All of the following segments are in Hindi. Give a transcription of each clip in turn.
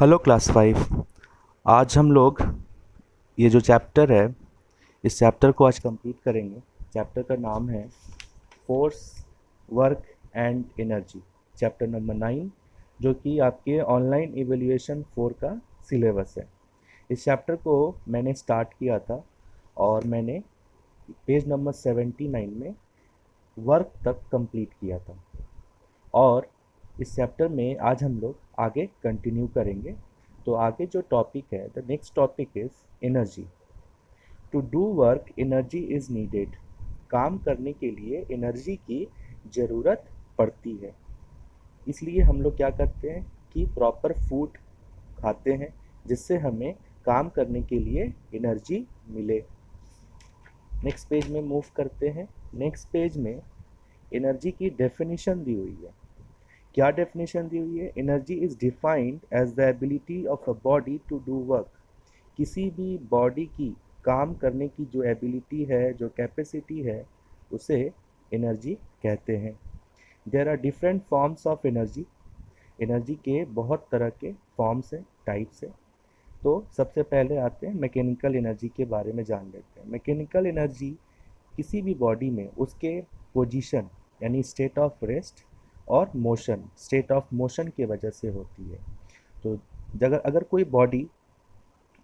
Hello class 5। आज हम लोग ये जो चैप्टर है इस चैप्टर को आज कंप्लीट करेंगे। चैप्टर का नाम है force, work and energy, chapter number 9, जो कि आपके ऑनलाइन इवैल्यूएशन 4 का सिलेबस है। इस चैप्टर को मैंने स्टार्ट किया था और मैंने पेज नंबर 79 में वर्क तक कंप्लीट किया था। और इस चैप्टर में आज हम लोग आगे कंटिन्यू करेंगे। तो आगे जो टॉपिक है, the next topic is energy. To do work energy is needed. काम करने के लिए एनर्जी की ज़रूरत पड़ती है, इसलिए हम लोग क्या करते हैं कि प्रॉपर फूड खाते हैं जिससे हमें काम करने के लिए एनर्जी मिले। नेक्स्ट पेज में मूव करते हैं। नेक्स्ट पेज में एनर्जी की डेफिनेशन दी हुई है। क्या डेफिनेशन दी हुई है? Energy is defined as the ability of a body to do work. किसी भी बॉडी की काम करने की जो एबिलिटी है, जो कैपेसिटी है, उसे एनर्जी कहते हैं। There are different forms of energy. Energy के बहुत तरह के फॉर्म्स हैं, टाइप्स हैं। तो सबसे पहले आते हैं मैकेनिकल एनर्जी के बारे में जान लेते हैं। मैकेनिकल एनर्जी किसी भी बॉडी में उसके पोजीशन यानी स्टेट ऑफ रेस्ट और मोशन, स्टेट ऑफ मोशन की वजह से होती है। तो अगर कोई बॉडी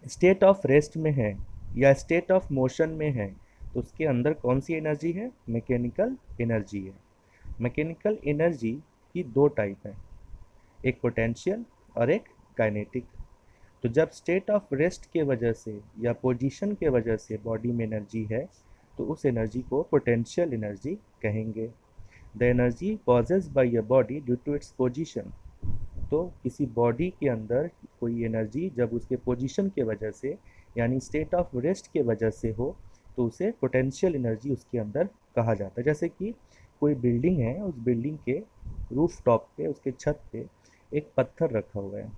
स्टेट ऑफ रेस्ट में है या स्टेट ऑफ मोशन में है तो उसके अंदर कौन सी एनर्जी है? मैकेनिकल एनर्जी है। मैकेनिकल एनर्जी की दो टाइप है, एक पोटेंशियल और एक काइनेटिक। तो जब स्टेट ऑफ रेस्ट के वजह से या पोजीशन के वजह से बॉडी में एनर्जी है तो उस एनर्जी को पोटेंशियल एनर्जी कहेंगे। The energy possessed by a body due to its position. तो किसी बॉडी के अंदर कोई एनर्जी जब उसके पोजीशन के वजह से यानी स्टेट ऑफ रेस्ट के वजह से हो तो उसे पोटेंशियल एनर्जी उसके अंदर कहा जाता है। जैसे कि कोई बिल्डिंग है, उस बिल्डिंग के रूफ टॉप पे, उसके छत पे एक पत्थर रखा हुआ है।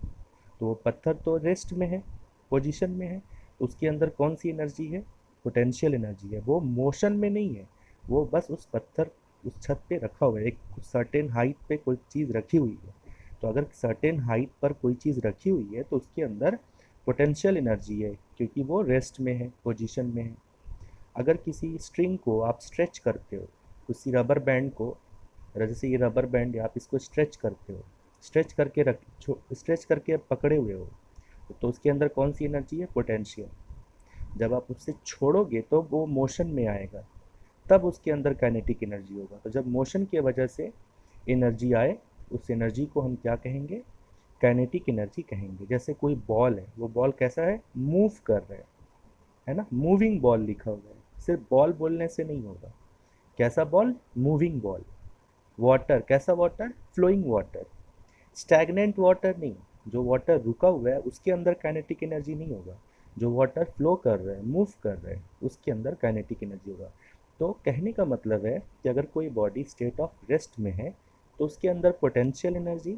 तो वो पत्थर तो रेस्ट में है, पोजीशन में है, तो उसके अंदर कौन सी एनर्जी है? पोटेंशियल एनर्जी है। वो मोशन में नहीं है, वो बस उस पत्थर उस छत पे रखा हुआ है। एक सर्टेन हाइट पे कोई चीज़ रखी हुई है। तो अगर सर्टेन हाइट पर कोई चीज़ रखी हुई है तो उसके अंदर पोटेंशियल एनर्जी है, क्योंकि वो रेस्ट में है, पोजीशन में है। अगर किसी स्ट्रिंग को आप स्ट्रेच करते हो, किसी रबर बैंड को, जैसे ये रबर बैंड है, आप इसको स्ट्रेच करते हो, स्ट्रेच करके आप पकड़े हुए हो, तो उसके अंदर कौन सी एनर्जी है? पोटेंशियल। जब आप उससे छोड़ोगे तो वो मोशन में आएगा, तब उसके अंदर काइनेटिक एनर्जी होगा। तो जब मोशन की वजह से एनर्जी आए, उस एनर्जी को हम क्या कहेंगे? काइनेटिक एनर्जी कहेंगे। जैसे कोई बॉल है, वो बॉल कैसा है? मूव कर रहा है ना, मूविंग बॉल लिखा हुआ है। सिर्फ बॉल बोलने से नहीं होगा। कैसा बॉल? Moving ball. वाटर, कैसा water? Flowing water. Stagnant water नहीं, जो वाटर रुका हुआ है उसके अंदर काइनेटिक एनर्जी नहीं होगा। जो वाटर फ्लो कर रहा है, मूव कर रहा है, उसके अंदर काइनेटिक एनर्जी होगा। तो कहने का मतलब है कि अगर कोई बॉडी स्टेट ऑफ रेस्ट में है तो उसके अंदर पोटेंशियल एनर्जी,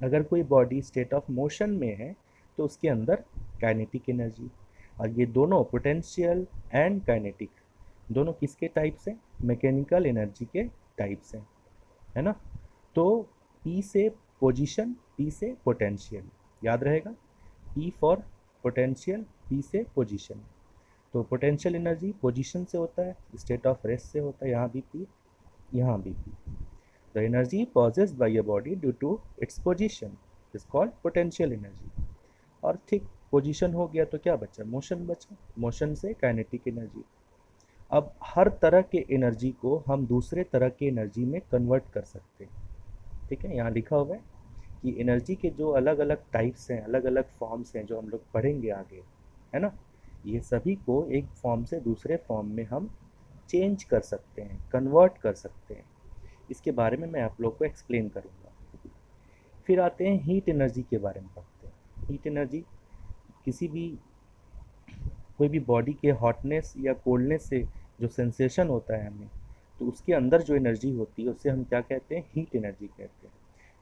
अगर कोई बॉडी स्टेट ऑफ मोशन में है तो उसके अंदर काइनेटिक एनर्जी। और ये दोनों पोटेंशियल एंड काइनेटिक दोनों किसके टाइप्स हैं? मैकेनिकल एनर्जी के टाइप्स हैं, है ना। तो पी से पोजीशन, पी से पोटेंशियल, याद रहेगा। पी फॉर पोटेंशियल, पी से पोजीशन। तो पोटेंशियल एनर्जी पोजीशन से होता है, स्टेट ऑफ रेस्ट से होता है, यहाँ भी पी, यहाँ भी P. The energy possessed by a body due to its position is called potential energy. और ठीक पोजीशन हो गया तो क्या बचा? मोशन बचा। मोशन से काइनेटिक एनर्जी। अब हर तरह के एनर्जी को हम दूसरे तरह के एनर्जी में कन्वर्ट कर सकते हैं। ठीक है, यहाँ लिखा हुआ है कि एनर्जी के जो अलग अलग टाइप्स हैं, अलग अलग फॉर्म्स हैं, जो हम लोग पढ़ेंगे आगे, है ना, ये सभी को एक फॉर्म से दूसरे फॉर्म में हम चेंज कर सकते हैं, कन्वर्ट कर सकते हैं। इसके बारे में मैं आप लोग को एक्सप्लेन करूँगा। फिर आते हैं हीट एनर्जी के बारे में पढ़ते हैं। हीट एनर्जी किसी भी कोई भी बॉडी के हॉटनेस या कोल्डनेस से जो सेंसेशन होता है हमें, तो उसके अंदर जो एनर्जी होती है उसे हम क्या कहते हैं? हीट एनर्जी कहते हैं।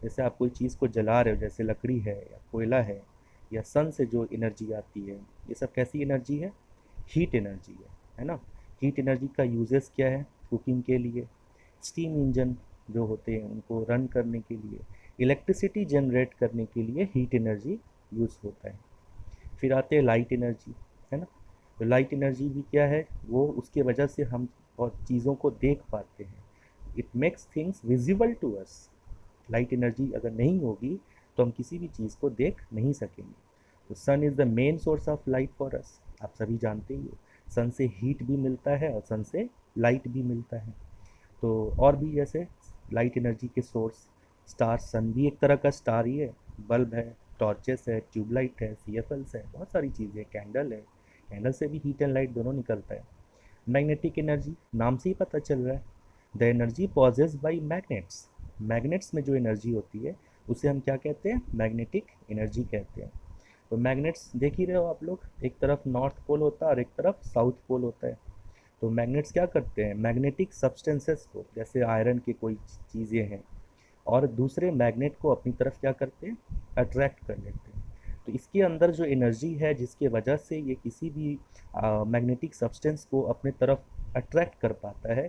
जैसे आप कोई चीज़ को जला रहे हो, जैसे लकड़ी है या कोयला है या सन से जो एनर्जी आती है, ये सब कैसी एनर्जी है? हीट एनर्जी है ना। हीट एनर्जी का यूजेस क्या है? कुकिंग के लिए, स्टीम इंजन जो होते हैं उनको रन करने के लिए, इलेक्ट्रिसिटी जनरेट करने के लिए हीट एनर्जी यूज़ होता है। फिर आते हैं लाइट एनर्जी, है ना। तो लाइट एनर्जी भी क्या है, वो उसके वजह से हम और चीज़ों को देख पाते हैं। It makes things visible to us. Light energy अगर नहीं होगी तो हम किसी भी चीज़ को देख नहीं सकेंगे। तो sun is the main source of light for us, आप सभी जानते ही हो। सन से हीट भी मिलता है और सन से लाइट भी मिलता है। तो और भी जैसे लाइट एनर्जी के सोर्स, स्टार, सन भी एक तरह का स्टार ही है, बल्ब है, टॉर्चेस है, ट्यूबलाइट है, CFLs है, बहुत सारी चीज़ें, कैंडल है, कैंडल से भी हीट एंड लाइट दोनों निकलता है। मैग्नेटिक एनर्जी, नाम से ही पता चल रहा है, the energy possessed by magnets. Magnets में जो एनर्जी होती है उसे हम क्या कहते हैं, मैग्नेटिक एनर्जी कहते हैं। तो मैग्नेट्स देख ही रहे हो आप लोग, एक तरफ नॉर्थ पोल होता है और एक तरफ साउथ पोल होता है। तो मैग्नेट्स क्या करते हैं, मैग्नेटिक सब्सटेंसेस को, जैसे आयरन की कोई चीज़ें हैं, और दूसरे मैग्नेट को अपनी तरफ क्या करते हैं, अट्रैक्ट कर लेते हैं। तो इसके अंदर जो एनर्जी है जिसके वजह से ये किसी भी मैग्नेटिक सब्सटेंस को अपने तरफ अट्रैक्ट कर पाता है,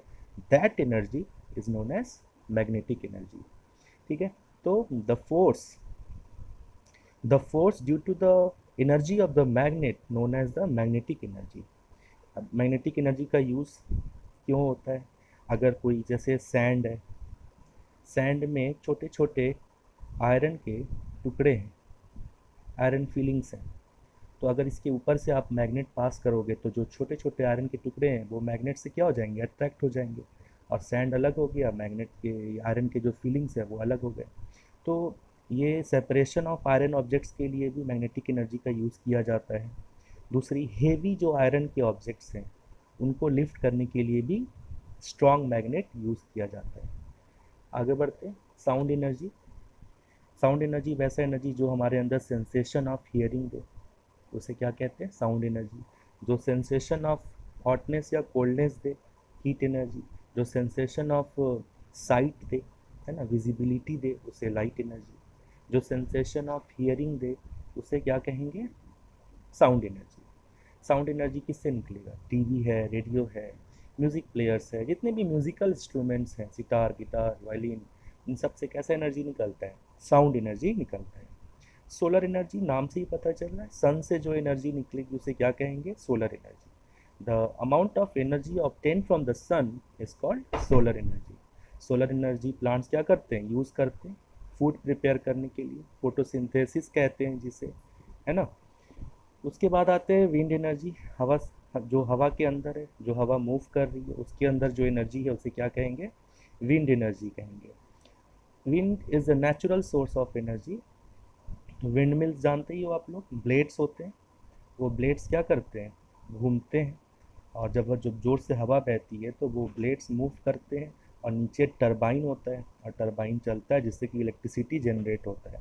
that energy is known as magnetic energy. ठीक है। तो the force due to the energy of the magnet known as the magnetic energy. अब मैग्नेटिक एनर्जी का यूज़ क्यों होता है, अगर कोई जैसे सैंड है, सैंड में छोटे छोटे आयरन के टुकड़े हैं, आयरन फीलिंग्स हैं। तो अगर इसके ऊपर से आप मैग्नेट पास करोगे तो जो छोटे छोटे आयरन के टुकड़े हैं वो मैग्नेट से क्या हो जाएंगे, अट्रैक्ट हो जाएंगे, और सैंड अलग हो गया, मैग्नेट के आयरन के जो फीलिंग्स है वो अलग हो गए। तो ये सेपरेशन ऑफ आयरन ऑब्जेक्ट्स के लिए भी मैग्नेटिक एनर्जी का यूज़ किया जाता है। दूसरी, हेवी जो आयरन के ऑब्जेक्ट्स हैं उनको लिफ्ट करने के लिए भी स्ट्रॉन्ग मैग्नेट यूज़ किया जाता है। आगे बढ़ते हैं, साउंड एनर्जी। साउंड एनर्जी वैसा एनर्जी जो हमारे अंदर सेंसेशन ऑफ हियरिंग दे, उसे क्या कहते हैं, साउंड एनर्जी। जो सेंसेशन ऑफ हॉटनेस या कोल्डनेस दे, हीट एनर्जी। जो सेंसेशन ऑफ साइट दे, है ना, विजिबिलिटी दे, उसे लाइट एनर्जी। जो सेंसेशन ऑफ हियरिंग दे उसे क्या कहेंगे, साउंड एनर्जी। साउंड एनर्जी किससे निकलेगा, टीवी है, रेडियो है, म्यूज़िक प्लेयर्स है, जितने भी म्यूज़िकल इंस्ट्रूमेंट्स हैं, सितार, गिटार, वायलिन, इन सब से कैसा एनर्जी निकलता है, साउंड एनर्जी निकलता है। सोलर एनर्जी, नाम से ही पता चल रहा है, सन से जो एनर्जी निकलेगी उसे क्या कहेंगे, solar energy. The amount of energy obtain from the sun is called solar energy. Solar energy plants क्या करते हैं, यूज़ करते हैं फूड प्रिपेयर करने के लिए, फोटोसिंथेसिस कहते हैं जिसे, है ना। उसके बाद आते हैं विंड एनर्जी। हवा, जो हवा के अंदर है, जो हवा मूव कर रही है उसके अंदर जो एनर्जी है उसे क्या कहेंगे, विंड एनर्जी कहेंगे। Wind is a natural source of energy. Wind mills जानते ही हो आप लोग, ब्लेड्स होते हैं, वो ब्लेड्स क्या करते हैं, घूमते हैं, और जब जोर से हवा बहती है तो वो ब्लेड्स मूव करते हैं, और नीचे टरबाइन होता है और टरबाइन चलता है जिससे कि इलेक्ट्रिसिटी जनरेट होता है।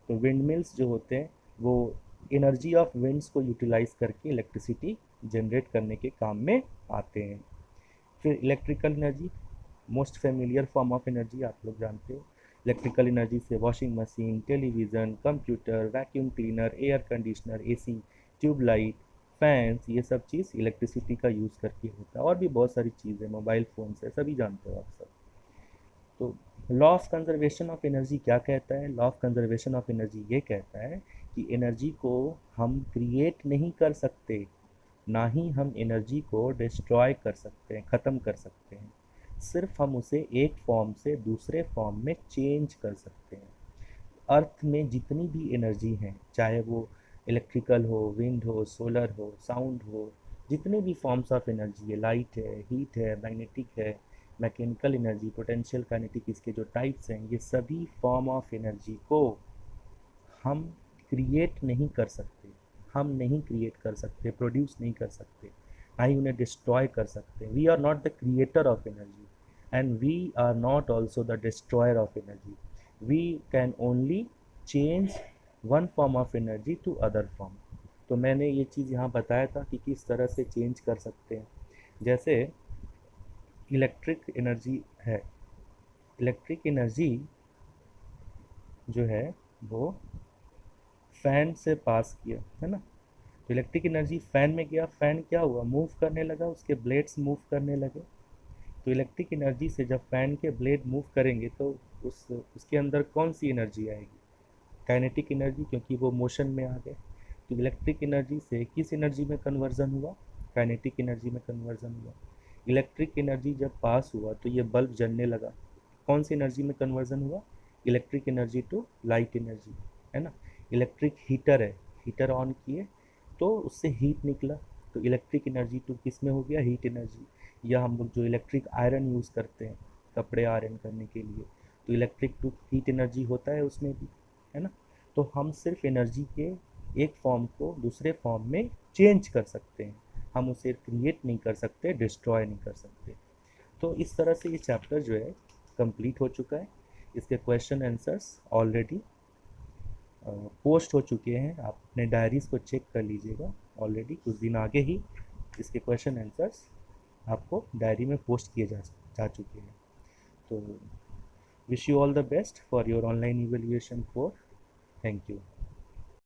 तो विंड मिल्स जो होते हैं वो एनर्जी ऑफ विंड्स को यूटिलाइज करके इलेक्ट्रिसिटी जनरेट करने के काम में आते हैं। फिर electrical energy, most familiar form of energy, आप लोग जानते हो। इलेक्ट्रिकल एनर्जी से washing machine, television, computer, vacuum cleaner, air conditioner, AC, tubelight, fans, ये सब चीज़ इलेक्ट्रिसिटी का यूज़ करके होता है। और भी बहुत सारी चीज़ें, मोबाइल फ़ोन से, सभी जानते हो आप सब। तो law of conservation of energy क्या कहता है, law of conservation of energy ये कहता है कि एनर्जी को हम क्रिएट नहीं कर सकते, ना ही हम एनर्जी को डिस्ट्रॉय कर सकते हैं, ख़त्म कर सकते हैं। सिर्फ हम उसे एक फॉर्म से दूसरे फॉर्म में चेंज कर सकते हैं। अर्थ में जितनी भी एनर्जी हैं, चाहे वो इलेक्ट्रिकल हो, विंड हो, सोलर हो, साउंड हो, जितने भी फॉर्म्स ऑफ एनर्जी है, लाइट है, हीट है, मैग्नेटिक है, मैकेनिकल एनर्जी, पोटेंशियल, काइनेटिक, इसके जो टाइप्स हैं, ये सभी फॉर्म ऑफ एनर्जी को हम क्रिएट नहीं कर सकते, हम नहीं क्रिएट कर सकते, प्रोड्यूस नहीं कर सकते, ना ही उन्हें डिस्ट्रॉय कर सकते। We are not the creator of energy and we are not also the destroyer of energy. We can only change one form of energy to other form. तो मैंने ये चीज़ यहाँ बताया था कि किस तरह से चेंज कर सकते हैं। जैसे इलेक्ट्रिक एनर्जी है, इलेक्ट्रिक एनर्जी जो है वो फैन से पास किया, है ना। तो इलेक्ट्रिक एनर्जी फैन में गया, फैन क्या हुआ, मूव करने लगा, उसके ब्लेड्स मूव करने लगे। तो इलेक्ट्रिक एनर्जी से जब फैन के ब्लेड मूव करेंगे तो उसके अंदर कौन सी एनर्जी आएगी? काइनेटिक एनर्जी, क्योंकि वो मोशन में आ गए। तो इलेक्ट्रिक एनर्जी से किस एनर्जी में कन्वर्जन हुआ? काइनेटिक एनर्जी में कन्वर्जन हुआ। इलेक्ट्रिक एनर्जी जब पास हुआ तो ये बल्ब जलने लगा, कौन सी एनर्जी में कन्वर्जन हुआ? Electric energy to light energy, है ना। इलेक्ट्रिक हीटर है, हीटर ऑन किए तो उससे हीट निकला, तो इलेक्ट्रिक एनर्जी टू किस में हो गया? Heat energy. या हम लोग जो इलेक्ट्रिक आयरन यूज़ करते हैं कपड़े आयरन करने के लिए, तो इलेक्ट्रिक टू हीट एनर्जी होता है उसमें भी, है ना। तो हम सिर्फ एनर्जी के एक फॉर्म को दूसरे फॉर्म में चेंज कर सकते हैं, हम उसे क्रिएट नहीं कर सकते, डिस्ट्रॉय नहीं कर सकते। तो इस तरह से ये चैप्टर जो है कंप्लीट हो चुका है। इसके क्वेश्चन आंसर्स ऑलरेडी पोस्ट हो चुके हैं, आप अपने डायरीज़ को चेक कर लीजिएगा। ऑलरेडी कुछ दिन आगे ही इसके क्वेश्चन आंसर्स आपको डायरी में पोस्ट किए जा चुके हैं। तो wish you all the best for your online evaluation 4। Thank you.